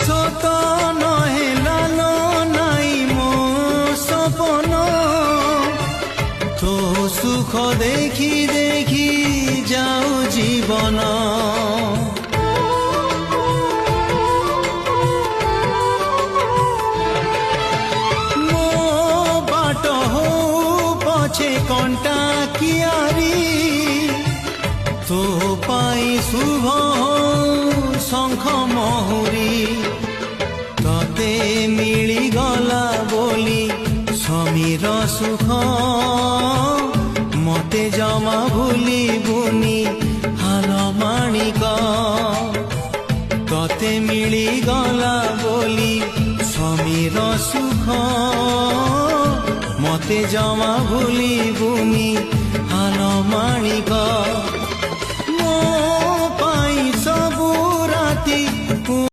সত নহে লালো নাই মো সপন তো সুখ দেখি দেখি যাও জীবন মো বাট হো পছে কণ্টা কিয়ারি তো পাই শুভ শঙ্খ মহুরি ততে মিলি গলা বলি সমীর সুখ মতে জমা ভুলিবুনি হাল মাণিক ততে মিলি গলা বলি সমীর সুখ মতে জমা ভুলিবুনি হাল মাণিক মো পাই সবু রাতি